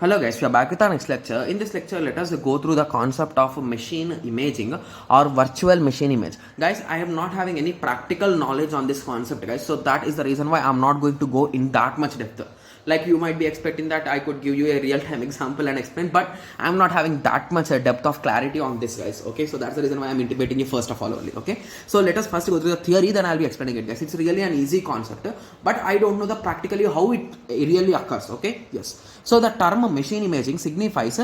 Hello guys, we are back with our next lecture. In this lecture, let us go through the concept of machine imaging or virtual machine image. Guys, I am not having any practical knowledge on this concept, guys. So that is the reason why I'm not going to go in that much depth. Like you might be expecting that I could give you a real-time example and explain, but I'm not having that much a depth of clarity on this, guys. Okay, so that's the reason why I'm intimating you first of all only. Okay, so let us first go through the theory, then I'll be explaining it, guys. It's really an easy concept, but I don't know the practically how it really occurs. Okay, yes. So the term machine imaging signifies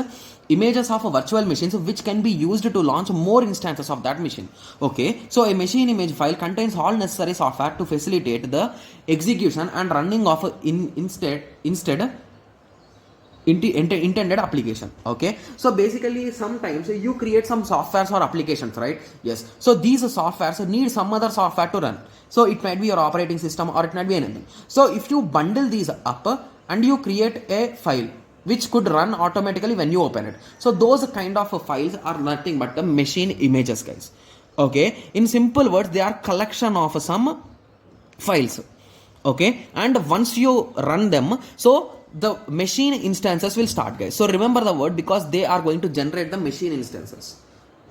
images of virtual machines which can be used to launch more instances of that machine. Okay, so a machine image file contains all necessary software to facilitate the execution and running of intended application. Okay, so basically sometimes you create some softwares or applications, right? Yes, so these softwares need some other software to run. So it might be your operating system or it might be anything. So if you bundle these up and you create a file which could run automatically when you open it, so those kind of files are nothing but the machine images, guys. Okay, in simple words, they are collection of some files. Okay, and once you run them, so the machine instances will start, guys. So remember the word because they are going to generate the machine instances.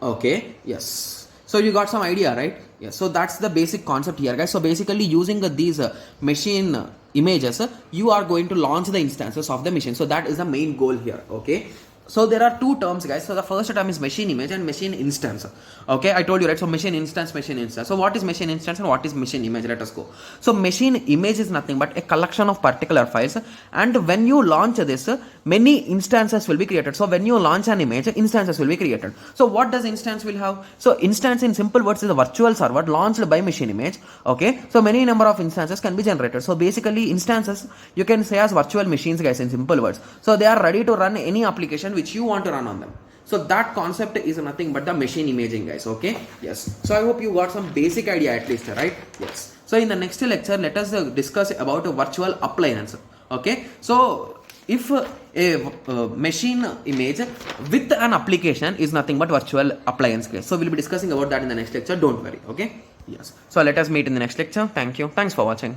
Okay, yes, so you got some idea, right? Yes, so that's the basic concept here, guys. So basically using these machine images, you are going to launch the instances of the machine. So that is the main goal here. Okay, so there are two terms, guys. So the first term is machine image and machine instance. Okay, I told you, right? So machine instance. So what is machine instance and what is machine image? Let us go. So machine image is nothing but a collection of particular files, and when you launch this, many instances will be created. So when you launch an image, instances will be created. So what does instance will have? So instance in simple words is a virtual server launched by machine image. Okay, so many number of instances can be generated. So basically instances you can say as virtual machines, guys, in simple words. So they are ready to run any application which you want to run on them. So that concept is nothing but the machine imaging, guys. Okay, yes, so I hope you got some basic idea at least, right? Yes, so in the next lecture let us discuss about a virtual appliance. Okay, so if a machine image with an application is nothing but virtual appliance, guys. So we'll be discussing about that in the next lecture, don't worry. Okay, yes, so let us meet in the next lecture. Thank you, thanks for watching.